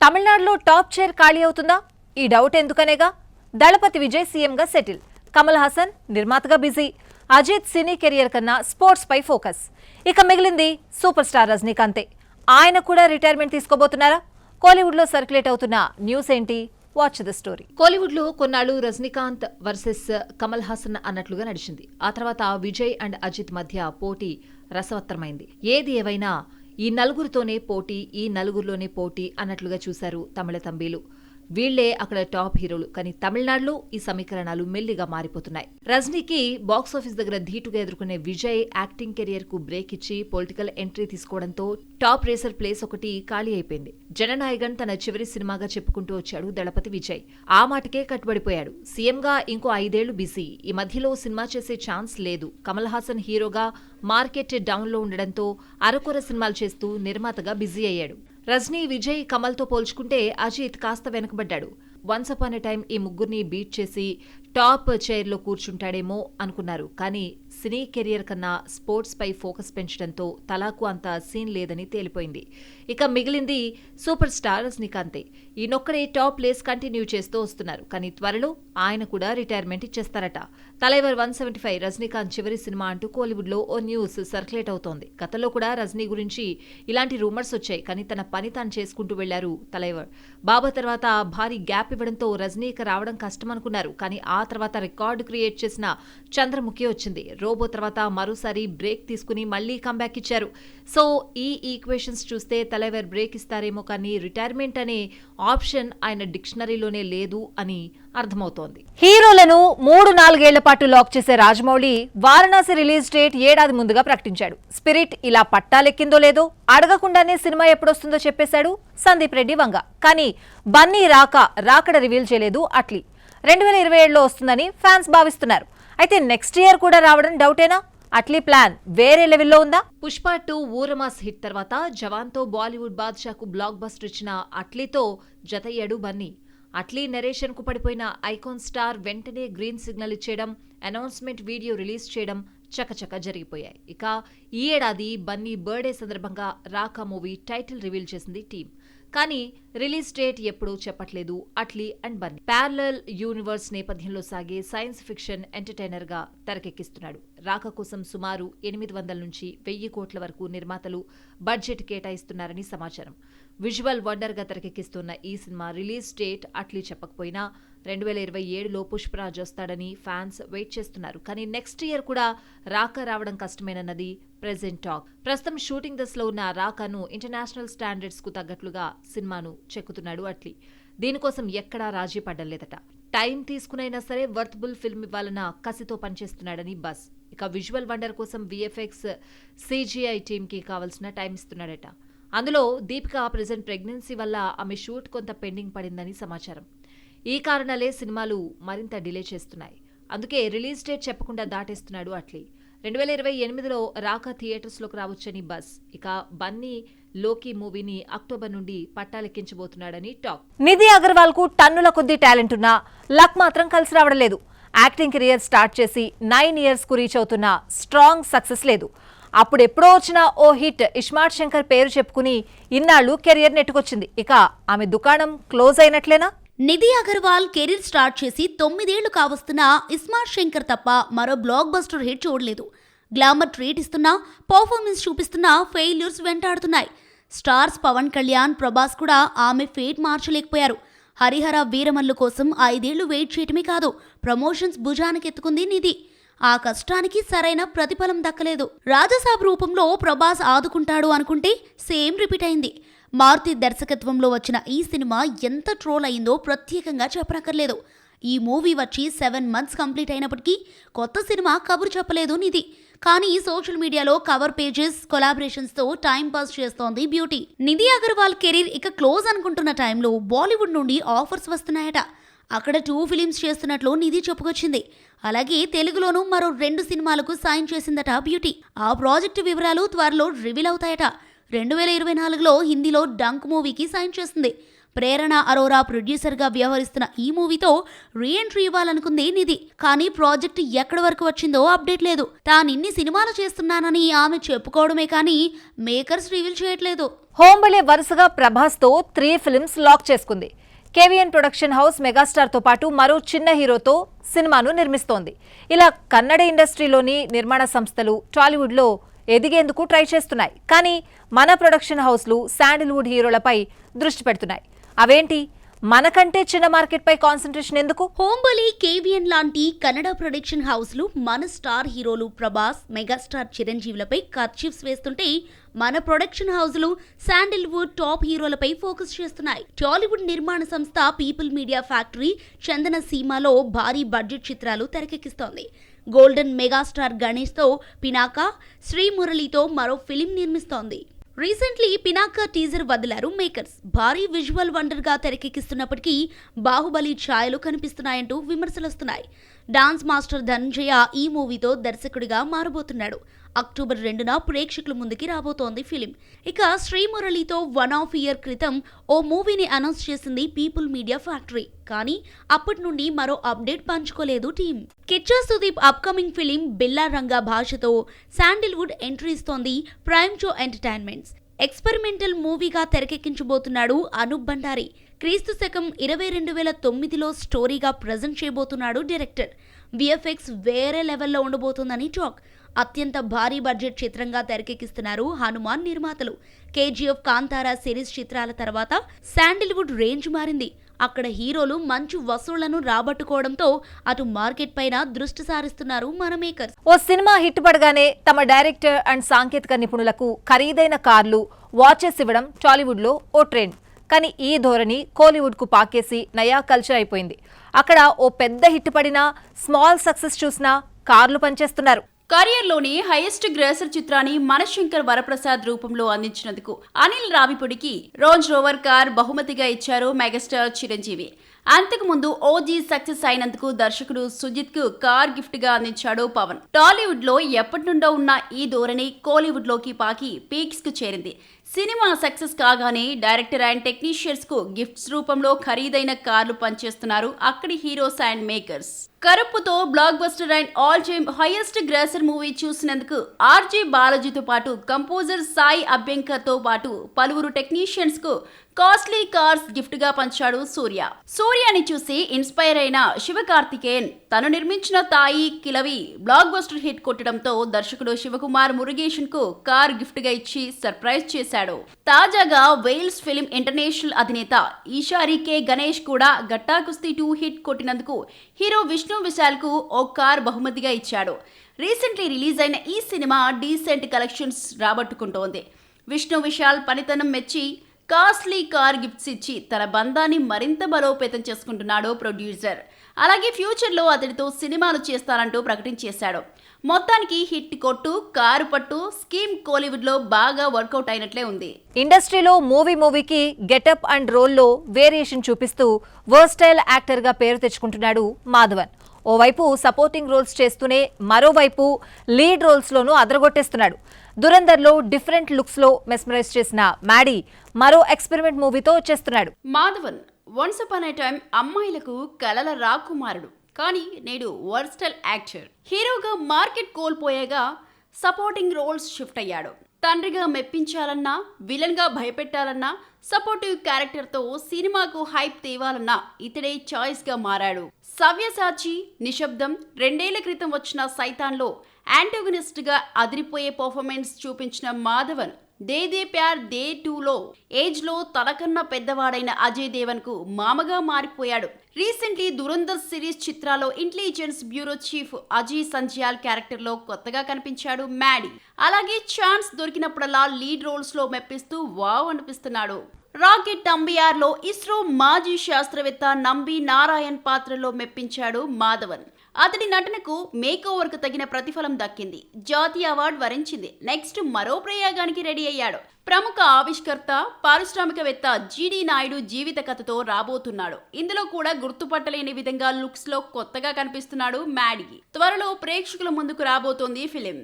తమిళనాడులో top chair ఖాళీ అవుతుందా? ఈ డౌట్ ఎందుకనేగా దళపతి విజయ్ సీఎంగా సెటిల్, కమల్ హాసన్ నిర్మాతగా బిజీ, అజిత్ సినీ కెరియర్ కన్నా స్పోర్ట్స్ పై ఫోకస్. ఇక మిగిలింది సూపర్ స్టార్ రజనీకాంతే. ఆయన కూడా రిటైర్మెంట్ తీసుకోబోతున్నారా? కోలీవుడ్ లో సర్క్యులేట్ అవుతున్న న్యూస్ ఏంటి? Watch the story. కోలీవుడ్ లో కొన్నాళ్లు రజనీకాంత్ వర్సెస్ కమల్ హాసన్ అన్నట్లుగా నడిచింది. ఆ తర్వాత విజయ్ అండ్ అజిత్ మధ్య పోటీ రసవత్తరమైంది. ఏది ఏవైనా ఈ నలుగురితోనే పోటీ, ఈ నలుగురిలోనే పోటీ అన్నట్లుగా చూశారు తమిళ తంబీలు. వీళ్లే అక్కడ టాప్ హీరోలు. కానీ తమిళనాడులో ఈ సమీకరణాలు మెల్లిగా మారిపోతున్నాయి. రజనీకి బాక్సాఫీస్ దగ్గర ధీటుగా ఎదుర్కొనే విజయ్ యాక్టింగ్ కెరియర్ కు బ్రేక్ ఇచ్చి పొలిటికల్ ఎంట్రీ తీసుకోవడంతో టాప్ రేసర్ ప్లేస్ ఒకటి ఖాళీ అయిపోయింది. జననాయగన్ తన చివరి సినిమాగా చెప్పుకుంటూ వచ్చాడు దళపతి విజయ్. ఆ మాటకే కట్టుబడిపోయాడు. సీఎంగా ఇంకో 5 ఏళ్లు బిజీ. ఈ మధ్యలో సినిమా చేసే ఛాన్స్ లేదు. కమల్ హాసన్ హీరోగా మార్కెట్ డౌన్ లో ఉండడంతో అరకొర సినిమాలు చేస్తూ నిర్మాతగా బిజీ అయ్యాడు. రజనీ, విజయ్, కమల్తో పోల్చుకుంటే అజిత్ కాస్త వెనకబడ్డాడు. వన్స్ అపాన్ ఎ టైం ఈ ముగ్గురిని బీట్ చేసి టాప్ చైర్లో కూర్చుంటాడేమో అనుకున్నారు. కానీ సినీ కెరియర్ కన్నా స్పోర్ట్స్ పై ఫోకస్ పెంచడంతో తలాకు అంత సీన్ లేదని తేలిపోయింది. ఇక మిగిలింది సూపర్ స్టార్ రజనీకాంతే. ఈయనొక్కడే టాప్ ప్లేస్ కంటిన్యూ చేస్తూ వస్తున్నారు. కానీ త్వరలో ఆయన కూడా రిటైర్మెంట్ ఇచ్చేస్తారట. తలైవర్ 175 రజనీకాంత్ చివరి సినిమా అంటూ కోలీవుడ్ లో ఓ న్యూస్ సర్క్యులేట్ అవుతోంది. గతంలో కూడా రజనీ గురించి ఇలాంటి రూమర్స్ వచ్చాయి. కానీ తన పని తాను చేసుకుంటూ వెళ్లారు తలైవర్. బాబా తర్వాత భారీ గ్యాప్ ఇవ్వడంతో రజనీకి రావడం కష్టమనుకున్నారు. కానీ ఆ తర్వాత రికార్డు క్రియేట్ చేసిన చంద్రముఖి వచ్చింది. రోబో తర్వాత మరోసారి బ్రేక్ తీసుకుని మళ్లీ కంబ్యాక్ ఇచ్చారు. సో ఈ ఈక్వేషన్స్ చూస్తే తలైవర్ బ్రేక్ ఇస్తారేమో, కానీ రిటైర్మెంట్ అనే ఆప్షన్ ఆయన డిక్షనరీలోనే లేదు అని అర్థమవుతోంది. హీరోలను 3-4 ఏళ్ల పాటు లాక్ చేసే రాజమౌళి వారణాసి రిలీజ్ డేట్ ఏడాది ముందుగా ప్రకటించాడు. స్పిరిట్ ఇలా పట్టాలెక్కిందో లేదో అడగకుండానే సినిమా ఎప్పుడొస్తుందో చెప్పేశాడు సందీప్ రెడ్డి వంగ. కానీ బన్నీ రాకడ రివీల్ చేయలేదు అట్లీ. 2027లో వస్తుందని ఫ్యాన్స్ భావిస్తున్నారు. అయితే నెక్స్ట్ ఇయర్ కూడా రావడం డౌటేనా? అట్లీ ప్లాన్ వేరే లెవెల్లో ఉందా? పుష్ప 2 ఊరమాస్ హిట్ తర్వాత జవాన్తో బాలీవుడ్ బాద్షాకు బ్లాక్ బస్టర్ ఇచ్చిన అట్లీతో జతయ్యాడు బన్నీ. అట్లీ నెరేషన్ కు పడిపోయిన ఐకాన్ స్టార్ వెంటనే గ్రీన్ సిగ్నల్ ఇచ్చేయడం, అనౌన్స్మెంట్ వీడియో రిలీజ్ చేయడం చకచక జరిగిపోయాయి. ఇక ఈ ఏడాది బన్నీ బర్త్డే సందర్భంగా రాకా మూవీ టైటిల్ రివీల్ చేసింది టీం. కానీ రిలీజ్ డేట్ ఎప్పుడూ చెప్పట్లేదు Atlee and Bunny. Parallel universe నేపథ్యంలో సాగే సైన్స్ ఫిక్షన్ ఎంటర్టైనర్ గా తెరకెక్కిస్తున్నాడు. రాక కోసం సుమారు 800 నుంచి 1000 కోట్ల వరకు నిర్మాతలు బడ్జెట్ కేటాయిస్తున్నారని సమాచారం. విజువల్ వండర్ గా తెరకెక్కిస్తున్న ఈ సినిమా రిలీజ్ డేట్ అట్లీ చెప్పకపోయినా 2027లో పుష్పరాజ్ వస్తాడని ఫ్యాన్స్ వెయిట్ చేస్తున్నారు. కానీ నెక్స్ట్ ఇయర్ కూడా రాక రావడం కష్టమేనన్నది ప్రెజెంట్ టాక్. ప్రస్తుతం షూటింగ్ దశలో ఉన్న రాకాను ఇంటర్నేషనల్ స్టాండర్డ్స్ కు తగ్గట్లుగా సినిమాను చెక్కుతున్నాడు అట్లీ. దీనికోసం ఎక్కడా రాజీ పడ్డలేదట. టైం తీసుకునైనా సరే వర్త్బుల్ ఫిల్మ్ ఇవ్వాలన్న కసితో పనిచేస్తున్నాడని బస్. ఇక విజువల్ వండర్ కోసం VFX CGI టీంకి కావాల్సిన టైం ఇస్తున్నాడట. అందులో దీపిక ప్రెజెంట్ ప్రెగ్నెన్సీ వల్ల ఆమె షూట్ కొంత పెండింగ్ పడిందని సమాచారం. ఈ కారణాలే సినిమాలు మరింత డిలే చేస్తున్నాయి. అందుకే రిలీజ్ డేట్ చెప్పకుండా దాటేస్తున్నాడు అట్లీ. 2028లో రాకా థియేటర్స్లోకి రావచ్చని బస్. ఇక బన్నీ లోకి మూవీని అక్టోబర్ నుండి పట్టాలెక్కించబోతున్నాడని టాక్. నిధి అగర్వాల్ కు టన్నుల కొద్దీ టాలెంట్ ఉన్నా లక్ మాత్రం కలిసి రావడం లేదు. యాక్టింగ్ కెరియర్ స్టార్ట్ చేసి 9 years కు రీచ్ అవుతున్న స్ట్రాంగ్ సక్సెస్ లేదు. అప్పుడెప్పుడో వచ్చిన ఓ హిట్ ఇస్మార్ట్ శంకర్ పేరు చెప్పుకుని ఇన్నాళ్లు కెరియర్ నెట్టుకొచ్చింది. ఇక ఆమె దుకాణం close అయినట్లేనా? Nidhi Agarwal career start చేసి 9 ఏళ్లు కావస్తున్నా ఇస్మార్ట్ శంకర్ తప్ప మరో బ్లాక్ బస్టర్ హిట్ చూడలేదు. గ్లామర్ ట్రీట్ ఇస్తున్నా, పర్ఫార్మెన్స్ చూపిస్తున్నా ఫెయిల్యూర్స్ వెంటాడుతున్నాయి. స్టార్స్ పవన్ కళ్యాణ్, ప్రభాస్ కూడా ఆమె ఫేట్ మార్చలేకపోయారు. హరిహర వీరమల్లు కోసం 5 ఏళ్లు వెయిట్ చేయటమే కాదు, ప్రమోషన్స్ భుజానికెత్తుకుంది నిధి. ఆ కష్టానికి సరైన ప్రతిఫలం దక్కలేదు. రాజసాబ్ రూపంలో ప్రభాస్ ఆదుకుంటాడు అనుకుంటే సేమ్ రిపీట్ అయింది. మారుతి దర్శకత్వంలో వచ్చిన ఈ సినిమా ఎంత ట్రోల్ అయిందో ప్రత్యేకంగా చెప్పనక్కర్లేదు. ఈ మూవీ వచ్చి 7 months కంప్లీట్ అయినప్పటికీ కొత్త సినిమా కబురు చెప్పలేదు నిధి. కానీ సోషల్ మీడియాలో కవర్ పేజెస్, కొలాబరేషన్స్తో టైం పాస్ చేస్తోంది బ్యూటీ. నిధి అగర్వాల్ కెరీర్ ఇక క్లోజ్ అనుకుంటున్న టైంలో బాలీవుడ్ నుండి ఆఫర్స్ వస్తున్నాయట. అక్కడ 2 ఫిలిమ్స్ చేస్తున్నట్లు నిధి చెప్పుకొచ్చింది. అలాగే తెలుగులోనూ మరో 2 సినిమాలకు సైన్ చేసిందట బ్యూటీ. ఆ ప్రాజెక్టు వివరాలు త్వరలో రివీల్ అవుతాయట. 2024లో హిందీలో డంక్ మూవీకి సైన్ చేసింది. ప్రేరణ అరోరా ప్రొడ్యూసర్గా వ్యవహరిస్తున్న ఈ మూవీతో రీఎంట్రీ ఇవ్వాలనుకుంది నిధి. కానీ ప్రాజెక్ట్ ఎక్కడి వరకు వచ్చిందో అప్డేట్ లేదు. తానిన్ని సినిమాలు చేస్తున్నానని ఆమె చెప్పుకోవడమే కానీ మేకర్స్ రివీల్ చేయట్లేదు. హోంబలే వరుసగా ప్రభాస్తో 3 ఫిల్మ్స్ లాక్ చేసుకుంది. కేవీఎన్ ప్రొడక్షన్ హౌస్ మెగాస్టార్తో పాటు మరో చిన్న హీరోతో సినిమాను నిర్మిస్తోంది. ఇలా కన్నడ ఇండస్ట్రీలోని నిర్మాణ సంస్థలు టాలీవుడ్లో ఎదిగేందుకు ట్రై చేస్తున్నాయి. కానీ మన ప్రొడక్షన్ హౌస్లు శాండిల్వుడ్ హీరోలపై దృష్టి పెడుతున్నాయి. అవేంటి? మనకంటే చిన్న మార్కెట్పై కాన్సంట్రేషన్ ఎందుకు? హోంబలి, కేవీఎన్ లాంటి కన్నడ ప్రొడక్షన్ హౌస్లు మన స్టార్ హీరోలు ప్రభాస్, మెగాస్టార్ చిరంజీవులపై కర్చీఫ్స్ వేస్తుంటే మన ప్రొడక్షన్ హౌస్లు శాండిల్వుడ్ టాప్ హీరోలపై ఫోకస్ చేస్తున్నాయి. టాలీవుడ్ నిర్మాణ సంస్థ పీపుల్ మీడియా ఫ్యాక్టరీ చందన సీమలో భారీ బడ్జెట్ చిత్రాలు తెరకెక్కిస్తోంది. గోల్డెన్ మెగాస్టార్ గణేష్తో పినాకా, శ్రీమురళితో మరో ఫిలిం నిర్మిస్తోంది. రీసెంట్లీ పినాకా టీజర్ వదిలారు మేకర్స్. భారీ విజువల్ వండర్ గా తెరకెక్కిస్తున్నప్పటికీ బాహుబలి ఛాయలు కనిపిస్తున్నాయంటూ విమర్శలొస్తున్నాయి. డాన్స్ మాస్టర్ ధనంజయ ఈ మూవీతో దర్శకుడిగా మారబోతున్నాడు. అక్టోబర్ 2న ప్రేక్షకుల ముందుకి రాబోతోంది ఫిలిం. ఇక శ్రీమురళితో 1.5 year క్రితం ఓ మూవీని అనౌన్స్ చేసింది పీపుల్ మీడియా ఫ్యాక్టరీ. కానీ అప్పటి నుండి మరో అప్డేట్ పంచుకోలేదు team. Kichcha Sudeep upcoming film Billa Ranga భాషతో శాండిల్వుడ్ ఎంట్రీ ఇస్తోంది ప్రైమ్ షో ఎంటర్టైన్మెంట్స్. ఎక్స్పెరిమెంటల్ మూవీగా తెరకెక్కించబోతున్నాడు అనూప్ భండారి. క్రీస్తు శకం 2009లో స్టోరీగా ప్రజెంట్ చేయబోతున్నాడు డైరెక్టర్. విఎఫ్ఎక్స్ వేరే లెవెల్లో ఉండబోతోందని టాక్. అత్యంత భారీ బడ్జెట్ చిత్రంగా తెరకెక్కిస్తున్నారు హనుమాన్ నిర్మాతలు. కేజీఎఫ్, కాంతారా సిరీస్ చిత్రాల తర్వాత శాండిల్వుడ్ రేంజ్ మారింది. అక్కడ హీరోలు మంచి వసూళ్లను రాబట్టుకోవడంతో అటు మార్కెట్ పైన దృష్టి సారిస్తున్నారు మన మేకర్స్. ఓ సినిమా హిట్ పడగానే తమ డైరెక్టర్ అండ్ సాంకేతిక నిపుణులకు ఖరీదైన కార్లు, వాచెస్ ఇవ్వడం టాలీవుడ్లో ఓ ట్రెండ్. కానీ ఈ ధోరణి కోలీవుడ్కు పాకేసి నయా కల్చర్ అయిపోయింది. అక్కడ ఓ పెద్ద హిట్ పడినా, స్మాల్ సక్సెస్ చూసినా కార్లు పనిచేస్తున్నారు. కెరియర్లోని హైయెస్ట్ గ్రేసర్ చిత్రాన్ని మనశంకర్ వరప్రసాద్ రూపంలో అందించినందుకు అనిల్ రావిపూడికి రేంజ్ రోవర్ కార్ బహుమతిగా ఇచ్చారు మెగాస్టార్ చిరంజీవి. అంతకుముందు ఓజీ సక్సెస్ అయినందుకు దర్శకుడు సుజిత్ కు కార్ గిఫ్ట్ గా అందించాడు పవన్. టాలీవుడ్ లో ఎప్పటి నుండో ఉన్న ఈ ధోరణి కోలీవుడ్ లోకి పాకి పీక్స్ కు చేరింది. సినిమా సక్సెస్ కాగానే డైరెక్టర్ అండ్ టెక్నీషియన్స్ కు గిఫ్ట్స్ రూపంలో ఖరీదైన కార్లు పనిచేస్తున్నారు అక్కడి హీరోస్ అండ్ మేకర్స్. కరుప్పుతో blockbuster and all time highest grosser movie చూసినందుకు ఆర్జే బాలాజీతో పాటు కంపోజర్ సాయి అభ్యంకర్ తో పాటు పలువురు టెక్నీషియన్స్ కు కాస్ట్లీ కార్స్ గిఫ్ట్ గా పంచాడు సూర్య. సూర్యని చూసి ఇన్స్పైర్ అయిన శివకార్తికేయన్ తను నిర్మించిన తాయి కిలవి బ్లాక్ బస్టర్ హిట్ కొట్టడంతో దర్శకుడు శివకుమార్ మురుగేషన్ కు కార్ గిఫ్ట్ గా ఇచ్చి సర్ప్రైజ్ చేశాడు. తాజాగా వేల్స్ ఫిలిం ఇంటర్నేషనల్ అధినేత ఈషారి కె గణేష్ కూడా గట్టా కుస్తీ 2 హిట్ కొట్టినందుకు హీరో విష్ణు విశాల్ కు ఓ కార్ బహుమతిగా ఇచ్చాడు. రీసెంట్లీ రిలీజ్ అయిన ఈ సినిమా డీసెంట్ కలెక్షన్స్ రాబట్టుకుంటోంది. విష్ణు విశాల్ పనితనం మెచ్చి కాస్ట్లీ కార్ గిఫ్ట్స్ ఇచ్చి తన బంధాన్ని మరింత బలోపేతం చేసుకుంటున్నాడు ప్రొడ్యూసర్. అలాగే ఫ్యూచర్లో అతడితో సినిమాలు చేస్తానంటూ ప్రకటించేశాడు. మొత్తానికి హిట్ కొట్టు, కారు పట్టు స్కీమ్ కోలీవుడ్లో బాగా వర్కౌట్ అయినట్లే ఉంది. ఇండస్ట్రీలో మూవీకి గెటప్ అండ్ రోల్లో వేరియేషన్ చూపిస్తూ వర్స్టైల్ యాక్టర్గా పేరు తెచ్చుకుంటున్నాడు మాధవన్. ఓవైపు సపోర్టింగ్ రోల్స్ చేస్తూనే మరోవైపు లీడ్ రోల్స్లోనూ అదరగొట్టేస్తున్నాడు. దురందర్లో డిఫరెంట్ లుక్స్లో మెస్మరైజ్ చేసిన మ్యాడీ మరో ఎక్స్పెరిమెంట్ మూవీతో వచ్చేస్తున్నాడు. మాధవన్ వన్స్ అపాన్ ఏ టైం అమ్మాయిలకు కలల రాకుమారుడు, కానీ నేడు వర్స్టైల్ యాక్టర్. హీరోగా మార్కెట్ కోల్పోయేగా సపోర్టింగ్ రోల్స్ షిఫ్ట్ అయ్యాడు. తండ్రిగా మెప్పించాలన్నా, విలన్ గా భయపెట్టాలన్నా, సపోర్టివ్ క్యారెక్టర్ తో సినిమాకు హైప్ తేవాలన్నా ఇతడే చాయిస్ గా మారాడు. సవ్యసాచి, నిశ్శబ్దం, 2 ఏళ్ల క్రితం వచ్చిన సైతాన్లో యాంటోగనిస్ట్ గా అదిరిపోయే పర్ఫార్మెన్స్ చూపించిన మాధవన్ దే దే ప్యార్ దే 2లో ఏజ్ లో తనకన్నా పెద్దవాడైన అజయ్ దేవన్ కు మామగా మారిపోయాడు. రీసెంట్లీ దురందర్ సిరీస్ చిత్రాల్లో intelligence bureau chief Ajay Sanyal character లో కొత్తగా కనిపించాడు మ్యాడీ. అలాగే ఛాన్స్ దొరికినప్పుడల్లా లీడ్ రోల్స్ లో మెప్పిస్తూ వావ్ అనిపిస్తున్నాడు. రాకెట్ నంబియార్లో ఇస్రో మాజీ శాస్త్రవేత్త నంబి నారాయణ్ పాత్రలో మెప్పించాడు మాధవన్. అతడి నటనకు మేక్ ఓవర్ కు తగిన ప్రతిఫలం దక్కింది. జాతీయ అవార్డు వరించింది. నెక్స్ట్ మరో ప్రయోగానికి రెడీ అయ్యాడు. ప్రముఖ ఆవిష్కర్త, పారిశ్రామికవేత్త జీడీ నాయుడు జీవిత కథతో రాబోతున్నాడు. ఇందులో కూడా గుర్తుపట్టలేని విధంగా లుక్స్ లో కొత్తగా కనిపిస్తున్నాడు మ్యాడీ. త్వరలో ప్రేక్షకుల ముందుకు రాబోతోంది ఫిలిం.